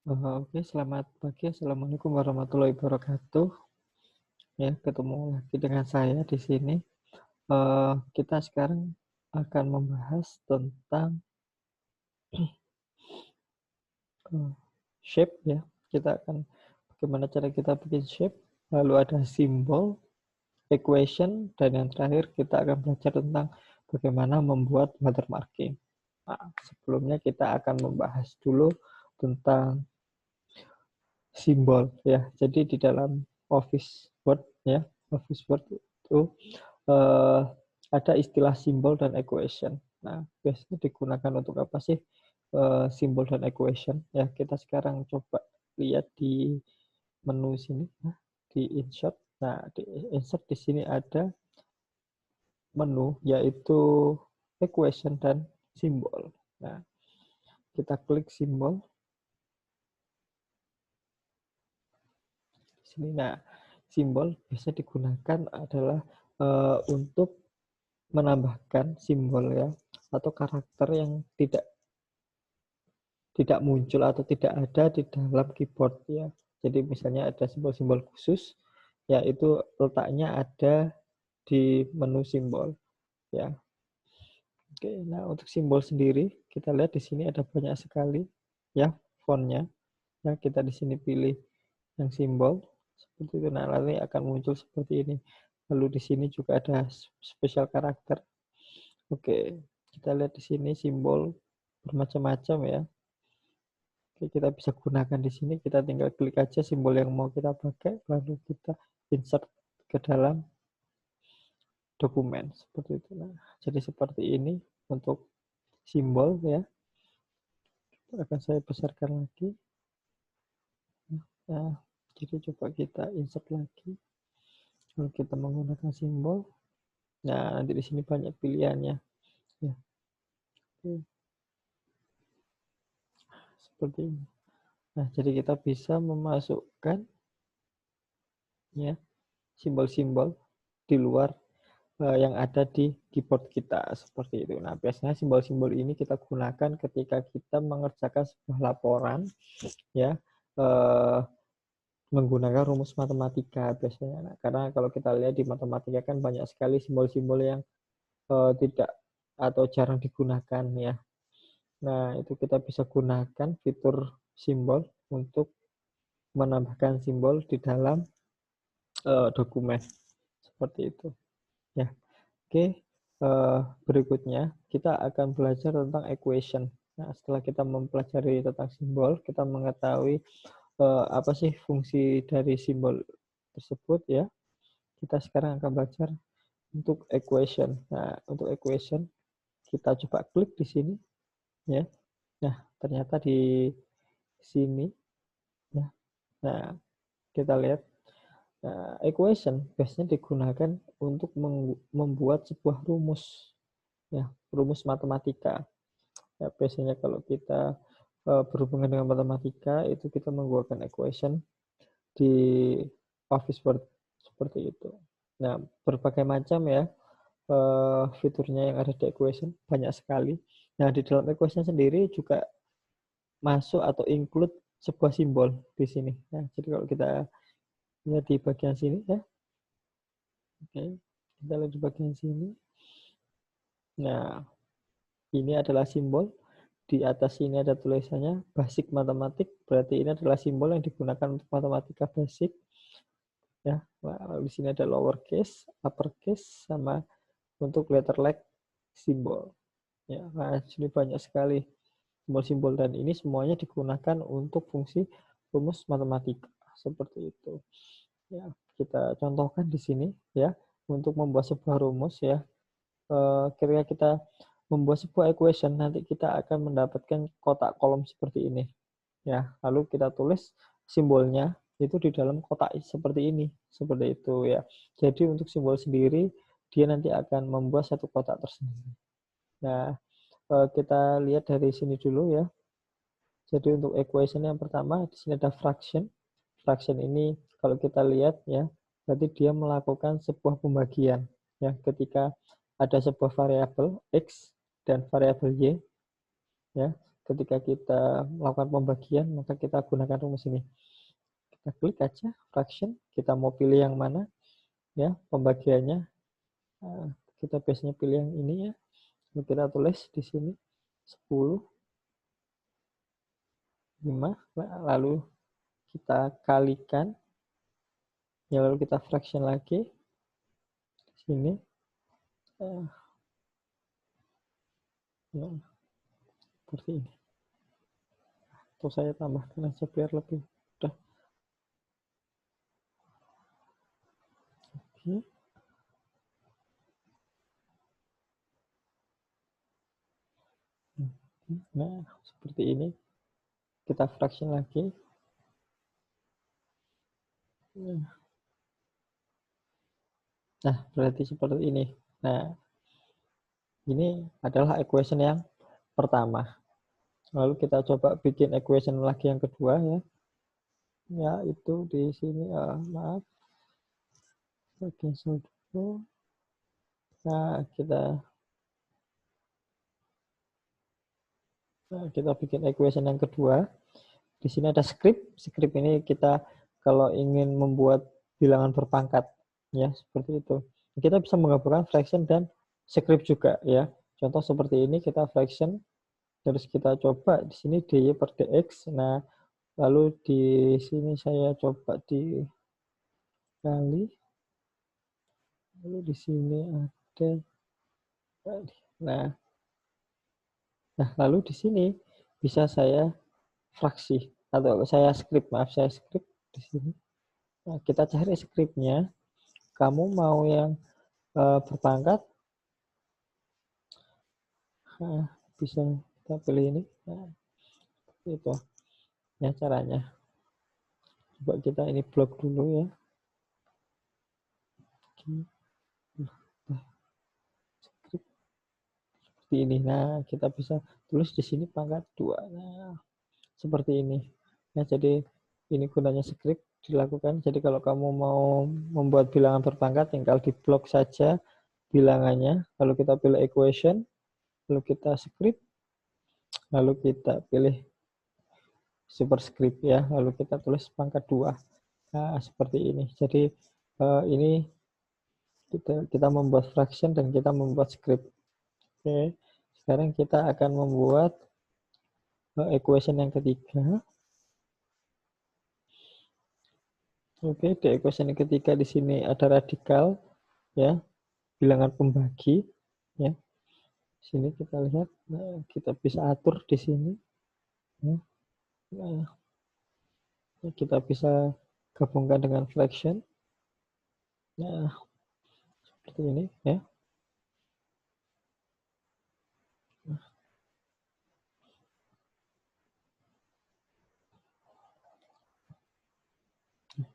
Oke, selamat pagi. Assalamualaikum warahmatullahi wabarakatuh. Ya, ketemu lagi dengan saya di sini. Kita sekarang akan membahas tentang eee, shape ya. Kita akan bagaimana cara kita bikin shape, lalu ada simbol, equation, dan yang terakhir kita akan belajar tentang bagaimana membuat watermarking. Nah, sebelumnya kita akan membahas dulu tentang simbol ya. Jadi di dalam Office Word ya, Office Word itu eh, ada istilah simbol dan equation. Nah, biasanya digunakan untuk apa sih simbol dan equation? Ya, kita sekarang coba lihat di menu sini ya, di insert. Nah, di insert di sini ada menu yaitu equation dan simbol. Nah, kita klik simbol di sini. Nah, simbol biasa digunakan adalah untuk menambahkan simbol ya atau karakter yang tidak muncul atau tidak ada di dalam keyboard ya. Jadi misalnya ada simbol-simbol khusus ya itu letaknya ada di menu simbol ya. Oke, nah untuk simbol sendiri kita lihat di sini ada banyak sekali ya fontnya. Ya, kita di sini pilih yang simbol seperti itu. Nah, nanti akan muncul seperti ini. Lalu di sini juga ada spesial karakter. Oke, kita lihat di sini simbol bermacam-macam ya. Oke, kita bisa gunakan di sini. Kita tinggal klik aja simbol yang mau kita pakai, lalu kita insert ke dalam dokumen seperti itu. Nah, jadi seperti ini untuk simbol ya. Akan saya besarkan lagi. Nah, jadi coba kita insert lagi. Lalu kita menggunakan simbol. Nah, nanti di sini banyak pilihannya. Ya, oke, seperti ini. Nah, jadi kita bisa memasukkan ya simbol-simbol di luar yang ada di keyboard kita seperti itu. Nah, biasanya simbol-simbol ini kita gunakan ketika kita mengerjakan sebuah laporan ya eh, menggunakan rumus matematika biasanya. Nah, karena kalau kita lihat di matematika kan banyak sekali simbol-simbol yang tidak atau jarang digunakan ya. Nah, itu kita bisa gunakan fitur simbol untuk menambahkan simbol di dalam dokumen seperti itu ya. Oke, berikutnya kita akan belajar tentang equation. Nah, setelah kita mempelajari tentang simbol, kita mengetahui apa sih fungsi dari simbol tersebut ya. Kita sekarang akan belajar untuk equation. Nah, untuk equation kita coba klik di sini ya. Nah, ternyata di sini ya. Nah, kita lihat equation biasanya digunakan untuk membuat sebuah rumus ya, rumus matematika. Ya, biasanya kalau kita berhubungan dengan matematika itu kita menggunakan equation di Office Word seperti itu. Nah, berbagai macam ya fiturnya yang ada di equation banyak sekali. Nah, di dalam equation sendiri juga masuk atau include sebuah simbol di sini. Nah, jadi kalau kita lihat di bagian sini ya, oke, kita lihat di bagian sini. Nah, ini adalah simbol. Di atas ini ada tulisannya basic matematik, berarti ini adalah simbol yang digunakan untuk matematika basic. Ya, nah, di sini ada lowercase, uppercase, sama untuk letter like simbol. Ya, nah, sini banyak sekali simbol-simbol dan ini semuanya digunakan untuk fungsi rumus matematika seperti itu. Ya, kita contohkan di sini ya untuk membuat sebuah rumus ya. Ketika kita membuat sebuah equation nanti kita akan mendapatkan kotak kolom seperti ini ya. Lalu kita tulis simbolnya itu di dalam kotak seperti ini, seperti itu ya. Jadi untuk simbol sendiri dia nanti akan membuat satu kotak tersendiri. Nah, kita lihat dari sini dulu ya. Jadi untuk equation yang pertama di sini ada fraction. Fraction ini kalau kita lihat ya, berarti dia melakukan sebuah pembagian ya ketika ada sebuah variabel x dan variabel y ya. ketika kita melakukan pembagian, maka kita gunakan rumus ini. Kita klik aja fraction, kita mau pilih yang mana, ya pembagiannya. Kita biasanya pilih yang ini ya. Lalu kita tulis di sini 10, 5, lalu kita kalikan, ya lalu kita fraction lagi di sini. Ya, seperti ini. Atau saya tambahkan aja biar lebih mudah. Oke. Nah, seperti ini. Kita fraction lagi. Nah, berarti seperti ini. Nah, ini adalah equation yang pertama. Lalu kita coba bikin equation lagi yang kedua ya. Ya, itu di sini. Maaf. Cancel dulu. Nah, kita bikin equation yang kedua. Di sini ada script. Script ini kita kalau ingin membuat bilangan berpangkat, ya seperti itu. Kita bisa menggabungkan fraction dan script juga, ya. Contoh seperti ini, kita fraction, terus kita coba di sini dy per dx. Nah, lalu di sini saya coba dikali, lalu di sini ada, nah lalu di sini bisa saya fraksi atau saya script, maaf saya script di sini. Nah, kita cari scriptnya. Kamu mau yang berpangkat, bisa kita pilih ini. Nah, itu ya caranya. Coba kita ini blok dulu ya. Seperti ini. Nah, kita bisa tulis di sini pangkat 2. Nah, seperti ini. Nah, jadi ini gunanya script dilakukan. Jadi kalau kamu mau membuat bilangan berpangkat, tinggal diblok saja bilangannya. Lalu kita pilih equation, lalu kita script, lalu kita pilih superscript ya, lalu kita tulis pangkat 2. Nah, seperti ini. Jadi ini kita membuat fraction dan kita membuat script. Oke. Sekarang kita akan membuat equation yang ketiga. Oke, di equation yang ketiga di sini ada radikal ya, bilangan pembagi ya. Sini kita lihat, nah, kita bisa atur di sini. Nah, kita bisa gabungkan dengan fraction. Nah, seperti ini ya.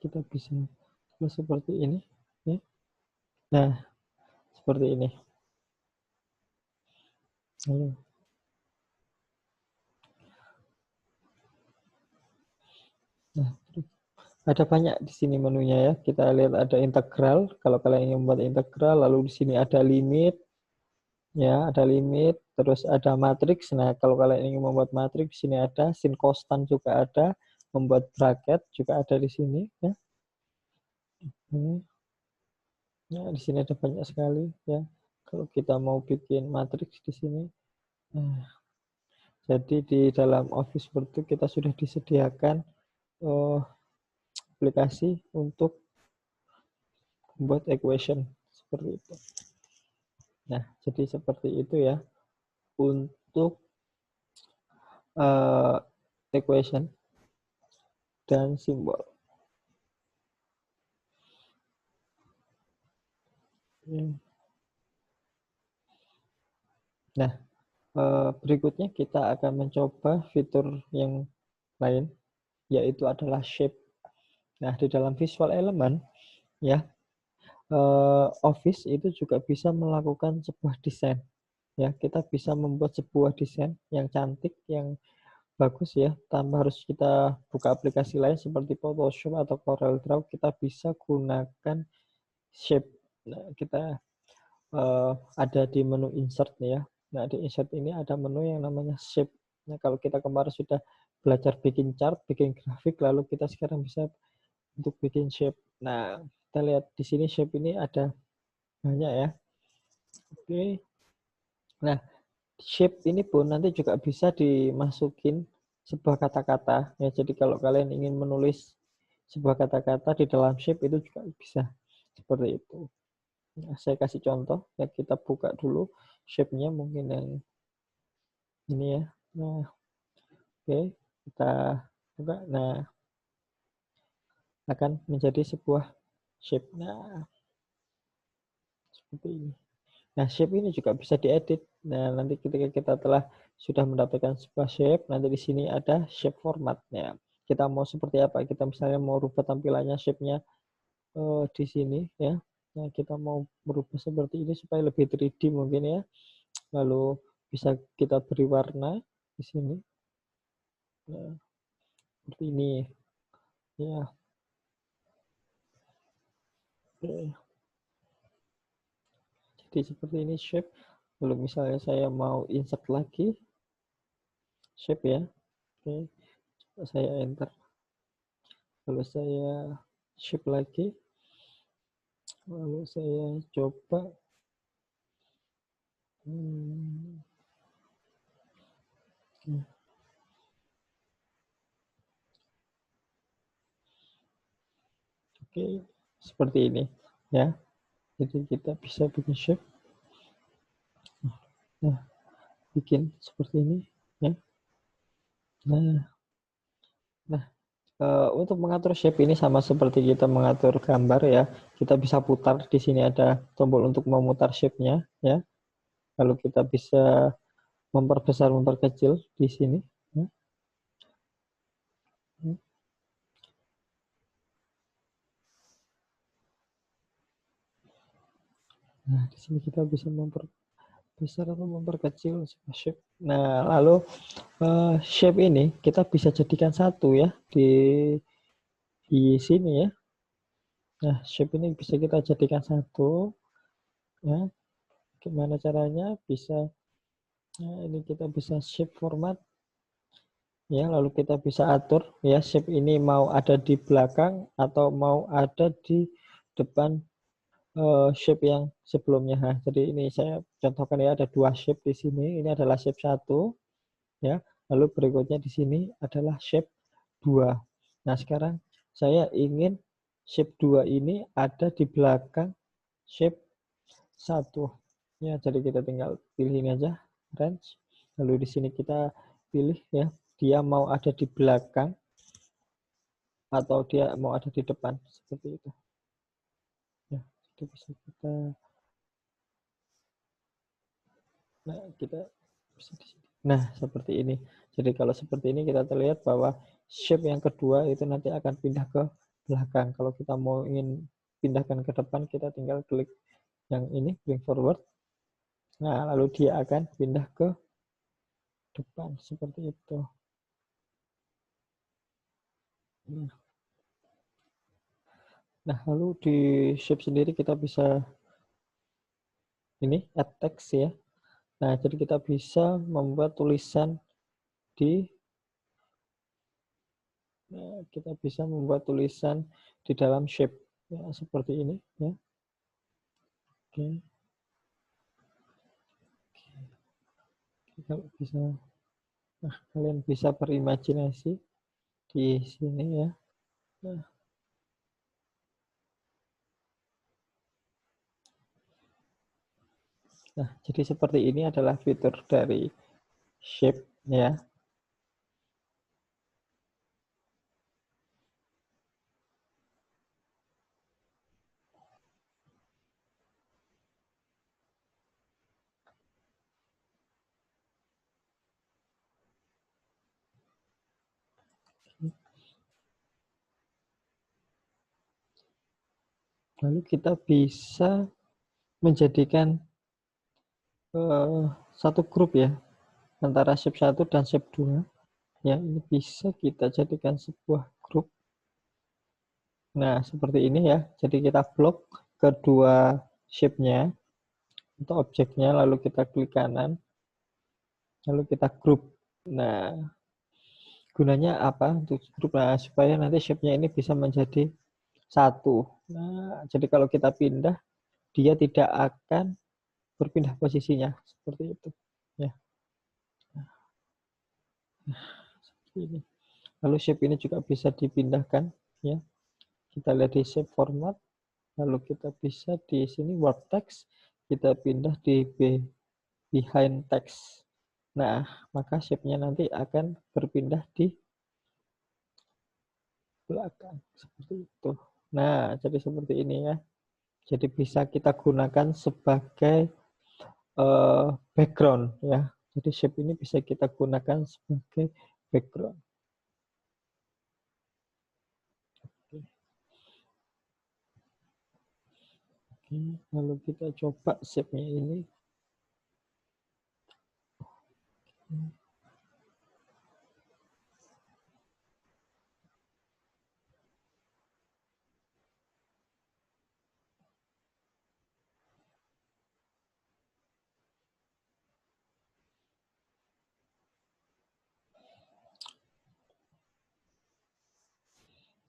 Kita bisa seperti ini ya. Nah, seperti ini. Nah, ada banyak di sini menunya ya. Kita lihat ada integral. Kalau kalian ingin membuat integral, lalu di sini ada limit. Ya, ada limit. Terus ada matriks. Nah, kalau kalian ingin membuat matriks, di sini ada sin konstan juga ada. Membuat bracket juga ada di sini. Ya. Nah, di sini ada banyak sekali ya. Kalau kita mau bikin matriks di sini. Nah, jadi di dalam Office Word itu kita sudah disediakan aplikasi untuk membuat equation seperti itu. Nah, jadi seperti itu ya untuk equation dan simbol. Nah, berikutnya kita akan mencoba fitur yang lain, yaitu adalah shape. Nah, di dalam visual element ya, Office itu juga bisa melakukan sebuah desain. Ya, kita bisa membuat sebuah desain yang cantik, yang bagus ya, tanpa harus kita buka aplikasi lain seperti Photoshop atau CorelDRAW. Kita bisa gunakan shape. Nah, kita ada di menu insert nih ya. Nah, di insert ini ada menu yang namanya shape. Nah, kalau kita kemarin sudah belajar bikin chart, bikin grafik, lalu kita sekarang bisa untuk bikin shape. Nah, kita lihat di sini shape ini ada banyak ya. Oke. Nah, shape ini pun nanti juga bisa dimasukin sebuah kata-kata ya. Jadi kalau kalian ingin menulis sebuah kata-kata di dalam shape itu juga bisa seperti itu. Nah, saya kasih contoh ya, kita buka dulu shape-nya mungkin yang ini ya. Nah, oke, kita buka. Nah, akan menjadi sebuah shape. Nah, seperti ini. Nah, shape ini juga bisa diedit. Nah, nanti ketika kita telah sudah mendapatkan sebuah shape, nanti di sini ada shape formatnya. Kita mau seperti apa? Kita misalnya mau rubah tampilannya shape-nya di sini ya. Nah, kita mau merubah seperti ini supaya lebih 3D mungkin ya. Lalu bisa kita beri warna di sini. Nah, seperti ini. Ya, oke. Jadi seperti ini shape. Lalu misalnya saya mau insert lagi shape ya. Oke, saya enter. Lalu saya shape lagi. Lalu saya coba oke, seperti ini ya. Jadi kita bisa bikin shape. Nah, bikin seperti ini ya. Nah, untuk mengatur shape ini sama seperti kita mengatur gambar ya. Kita bisa putar, di sini ada tombol untuk memutar shape-nya ya. Lalu kita bisa memperbesar, memperkecil di sini ya. Nah, di sini kita bisa memperbesar atau memperkecil shape. Nah, lalu shape ini kita bisa jadikan satu ya di sini ya. Nah, shape ini bisa kita jadikan satu ya. Gimana caranya? Bisa, nah ini kita bisa shape format ya, lalu kita bisa atur ya, shape ini mau ada di belakang atau mau ada di depan shape yang sebelumnya. Nah, jadi ini saya contohkan ya, ada dua shape di sini. Ini adalah shape 1 ya. Lalu berikutnya di sini adalah shape 2. Nah, sekarang saya ingin shape 2 ini ada di belakang shape 1. Ya, jadi kita tinggal pilih ini aja, range. Lalu di sini kita pilih ya, dia mau ada di belakang atau dia mau ada di depan, seperti itu. Ya, itu bisa kita, nah kita bisa di sini. Nah, seperti ini. Jadi kalau seperti ini kita terlihat bahwa shape yang kedua itu nanti akan pindah ke belakang. Kalau kita mau ingin pindahkan ke depan, kita tinggal klik yang ini, bring forward. Nah, lalu dia akan pindah ke depan, seperti itu. Nah, lalu di shape sendiri kita bisa ini add text ya. Nah, jadi kita bisa membuat tulisan di kita bisa membuat tulisan di dalam shape ya, seperti ini ya. Oke. Kalau bisa, nah, kalian bisa berimajinasi di sini ya. Nah, jadi seperti ini adalah fitur dari shape ya. Lalu kita bisa menjadikan satu grup ya antara shape 1 dan shape 2 ya. Ini bisa kita jadikan sebuah grup. Nah, seperti ini ya. Jadi kita blok kedua shape-nya atau objeknya, lalu kita klik kanan, lalu kita grup. Nah, gunanya apa untuk grup? Nah, supaya nanti shape-nya ini bisa menjadi satu. Nah, jadi kalau kita pindah, dia tidak akan berpindah posisinya seperti itu. Ya, seperti ini. Lalu shape ini juga bisa dipindahkan. Ya, kita lihat di shape format. Lalu kita bisa di sini word text, kita pindah di behind text. Nah, maka shape-nya nanti akan berpindah di belakang seperti itu. Nah, jadi seperti ini ya. Jadi bisa kita gunakan sebagai background ya. Jadi shape ini bisa kita gunakan sebagai background. Oke, lalu kita coba shape-nya ini.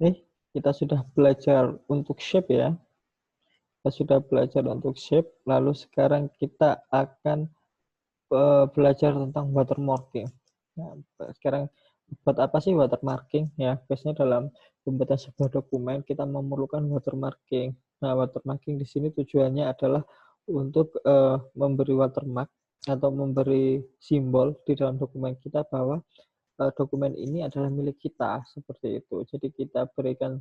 Oke, kita sudah belajar untuk shape ya. Kita sudah belajar untuk shape, lalu sekarang kita akan belajar tentang watermarking. Nah, sekarang buat apa sih watermarking? Ya, biasanya dalam pembuatan sebuah dokumen kita memerlukan watermarking. Nah, watermarking di sini tujuannya adalah untuk memberi watermark atau memberi simbol di dalam dokumen kita bahwa dokumen ini adalah milik kita seperti itu. Jadi kita berikan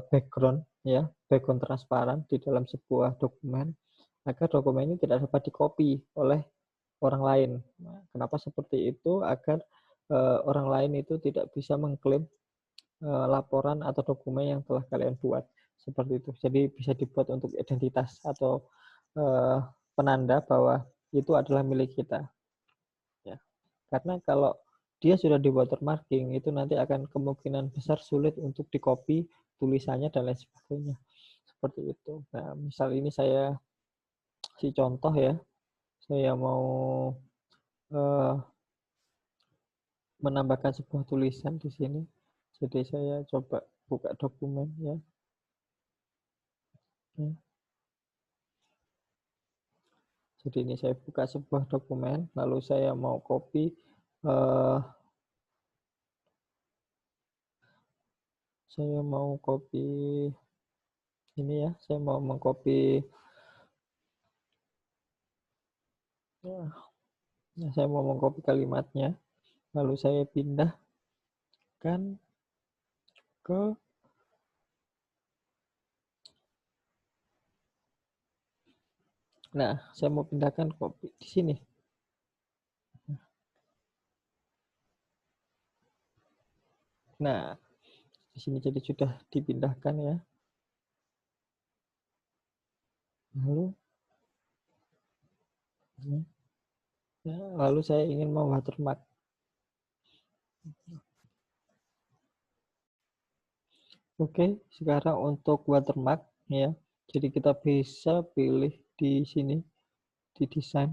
background ya, background transparan di dalam sebuah dokumen agar dokumen ini tidak dapat di-copy oleh orang lain. Nah, kenapa seperti itu? Agar orang lain itu tidak bisa mengklaim laporan atau dokumen yang telah kalian buat seperti itu. Jadi bisa dibuat untuk identitas atau penanda bahwa itu adalah milik kita. Ya. Karena kalau dia sudah di watermarking itu nanti akan kemungkinan besar sulit untuk di-copy tulisannya dan lain sebagainya. Seperti itu. Nah, misal ini saya kasih contoh ya. Saya mau menambahkan sebuah tulisan di sini. Jadi saya coba buka dokumen ya. Jadi ini saya buka sebuah dokumen, lalu saya mau copy, saya mau copy ini ya, saya mau mengcopy, ya, saya mau mengcopy kalimatnya, lalu saya pindahkan ke, nah saya mau pindahkan copy di sini. Nah, di sini jadi sudah dipindahkan ya. Lalu, ya, lalu saya ingin mau watermark. Oke, sekarang untuk watermark ya. Jadi kita bisa pilih di sini di desain.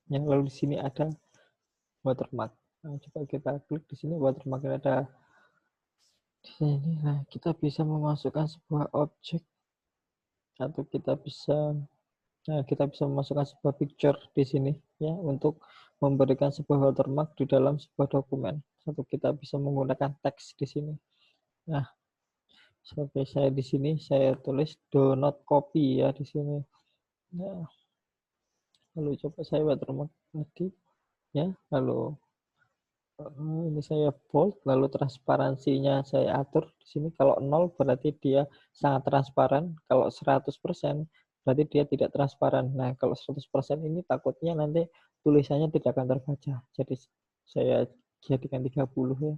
Yang lalu di sini ada watermark. Nah, coba kita klik di sini watermark ada di sini. Nah, kita bisa memasukkan sebuah objek atau kita bisa memasukkan sebuah picture di sini ya untuk memberikan sebuah watermark di dalam sebuah dokumen. Atau kita bisa menggunakan teks di sini. Nah, seperti saya di sini saya tulis do not copy ya di sini. Nah, lalu coba saya watermark tadi ya, lalu ini saya bold, lalu transparansinya saya atur di sini. Kalau 0 berarti dia sangat transparan, kalau 100% berarti dia tidak transparan. Nah, kalau 100% ini takutnya nanti tulisannya tidak akan terbaca. Jadi saya jadikan 30 ya.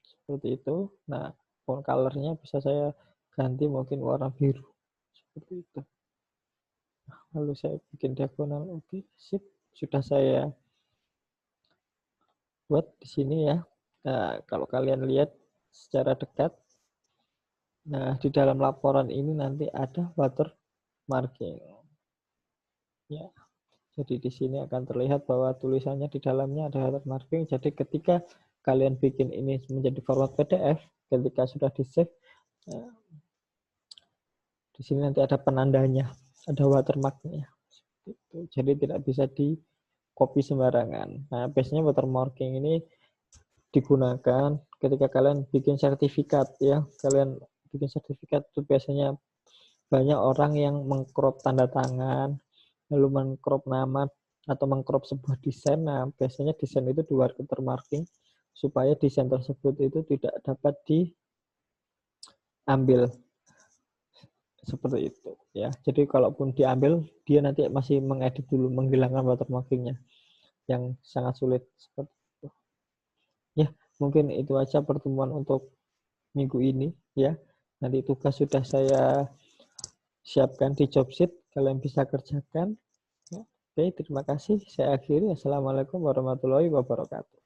Seperti itu. Nah, font color-nya bisa saya ganti mungkin warna biru. Seperti itu. Lalu saya bikin diagonal. Oke, sip. Sudah saya buat di sini ya. Nah, kalau kalian lihat secara dekat, nah di dalam laporan ini nanti ada watermarking. Ya, Jadi di sini akan terlihat bahwa tulisannya di dalamnya ada watermarking. Jadi ketika kalian bikin ini menjadi format PDF, ketika sudah di-save, di sini nanti ada penandanya, ada watermarknya. Jadi tidak bisa di copy sembarangan. Nah, biasanya watermarking ini digunakan ketika kalian bikin sertifikat ya. Kalian bikin sertifikat itu biasanya banyak orang yang mengcrop tanda tangan, lalu mengcrop nama atau mengcrop sebuah desain. Nah, biasanya desain itu di watermarking supaya desain tersebut itu tidak dapat diambil. Seperti itu ya. Jadi kalaupun diambil, dia nanti masih mengedit dulu, menghilangkan watermarkingnya yang sangat sulit seperti itu. Ya, mungkin itu aja pertemuan untuk minggu ini ya. Nanti tugas sudah saya siapkan di job sheet, kalian bisa kerjakan. Oke, terima kasih. Saya akhiri. Assalamualaikum warahmatullahi wabarakatuh.